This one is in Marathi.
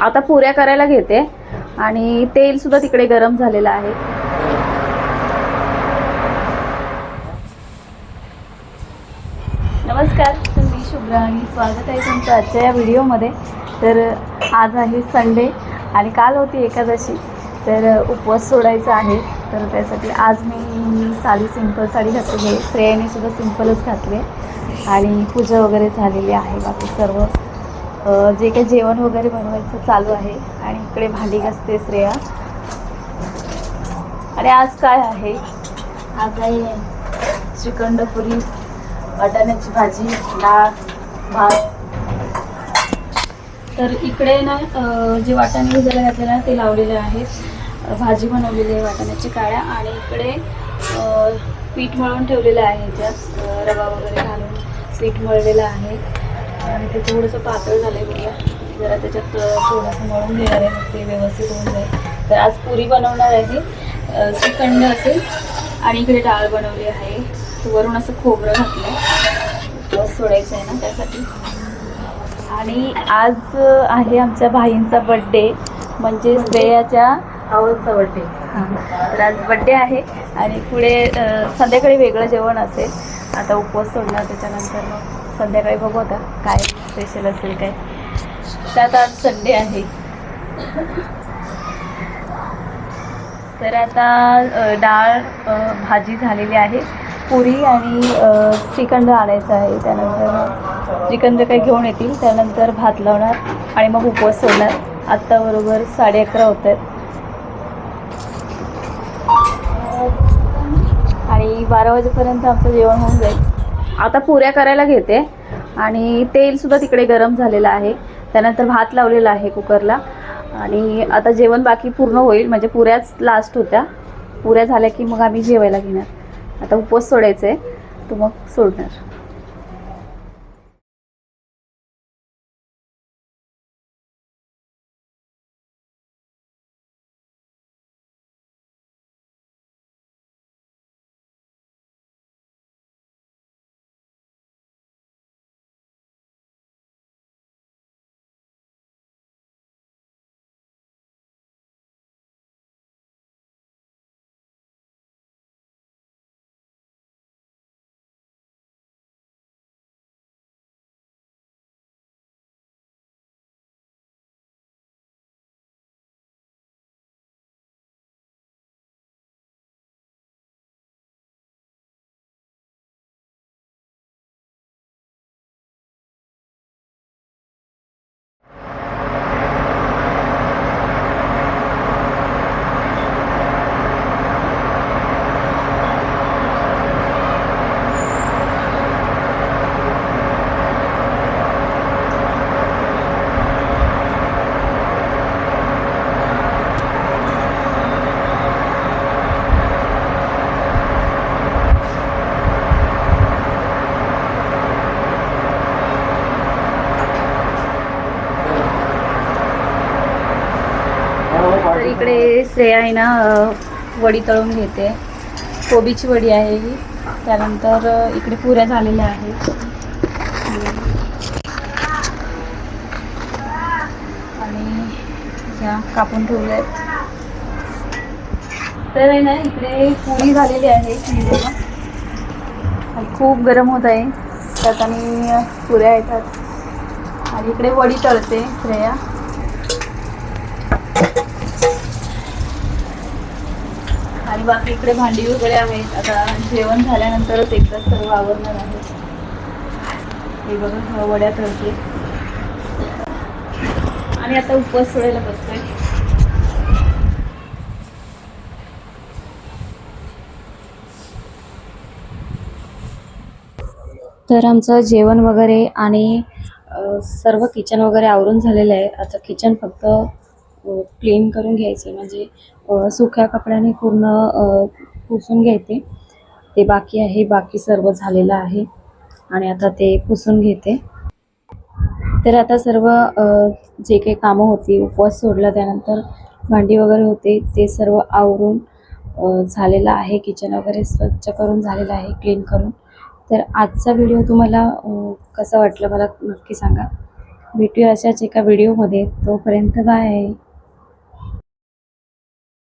आता पुऱ्या करायला घेते आणि तेल सुद्धा तिकडे गरम झालेलं आहे। नमस्कार, मी शुभ्रा आणि स्वागत आहे तुमचं आजच्या या व्हिडिओमध्ये। तर आज आहे संडे आणि काल होती एकादशी, तर उपवास सोडायचा आहे। तर त्यासाठी आज मी साडी सिंपल साडी घातली आहे, श्रेयाने सुद्धा सिंपलच घातली आणि पूजा वगैरे झालेली आहे। बाकी सर्व जे काही जेवण वगैरे बनवायचं चालू आहे आणि इकडे भांडी घासते श्रेया। आणि आज काय आहे? आज आहे श्रीखंड पुरी, वाटाण्याची भाजी, डाळ, भात। तर इकडे ना जे वाटाणे भिजायला घातलेले आहे ते लावलेले आहेत, भाजी बनवलेली आहे वाटाण्याची काळ्या, आणि इकडे पीठ मळून ठेवलेलं आहे, ह्याच्यात रवा वगैरे घालून पीठ मळलेलं आहे आणि ते थोडंसं पातळ झालं आहे बघा। जरा त्याच्यात थोडंसं मळून घेणार आहे, मग ते व्यवस्थित होऊन जाईल। तर आज पुरी बनवणार आहे, श्रीखंड असेल आणि इकडे डाळ बनवली आहे, वरून असं खोबरं घातलं आहे, बस सोडायचं आहे ना त्यासाठी। आणि आज आहे आमच्या भाईंचा बड्डे, म्हणजे श्रेयाच्या भावाचा बड्डे। तर आज बड्डे आहे आणि पुढे संध्याकाळी वेगळं जेवण असेल। आता उपवास सोडणार, त्याच्यानंतर मग संध्याकाळी बघू आता काय स्पेशल असेल काय। त्यात आज संडे आहे। तर आता डाळ भाजी झालेली आहे, पुरी आणि श्रीखंड आणायचं आहे। त्यानंतर श्रीखंड काही घेऊन येतील, त्यानंतर भात लावणार आणि मग उपवास सोडणार। आत्ता बरोबर 11:30 होत आहेत आणि 12 वाजेपर्यंत आमचं जेवण होऊन जाईल। आता पुऱ्या करायला घेते आणि तेल सुद्धा तिकडे गरम झालेलं आहे, त्यानंतर भात लावलेला आहे कुकरला आणि आता जेवण बाकी पूर्ण होईल, म्हणजे पुऱ्याच लास्ट होत्या। पुऱ्या झाल्या की मग आम्ही जेवायला घेणार। आता उपवास सोडायचं आहे, तो मग सोडणार। तर इकडे श्रेया आहे ना वडी तळून घेते, कोबीची वडी आहे ही। त्यानंतर इकडे पुऱ्या झालेल्या आहेत आणि ह्या कापून ठेवल्या आहेत। तर आहे ना इकडे पुरी झालेली आहे आणि खूप गरम होत आहे, त्यात आणि पुऱ्या येतात आणि इकडे वडी तळते श्रेया। आणि बाकी इकडे भांडी वगैरे आहेत, आता जेवण झाल्यानंतरच एकदा सर्व आवरणार आहे। हे बघा वड्या तळते आणि आता उपवास सोडायला बसतोय। तर आमचं जेवण वगैरे आणि सर्व किचन वगैरे आवरून झालेलं आहे। आता किचन फक्त क्लीन करून घ्यायचे, म्हणजे सुक्या कपड्याने पूर्ण पुसून घ्यायचे, ते बाकी आहे। बाकी सर्व झालेलं आहे आणि आता ते पुसून घेते। तर आता सर्व जे काही कामं होती, उपवास सोडला त्यानंतर भांडी वगैरे होते, ते सर्व आवरून झालेलं आहे। किचन वगैरे स्वच्छ करून झालेलं आहे, क्लीन करून। तर आजचा व्हिडिओ तुम्हाला कसा वाटला मला नक्की सांगा। भेटूया अशाच एका व्हिडिओमध्ये. तोपर्यंत बाय.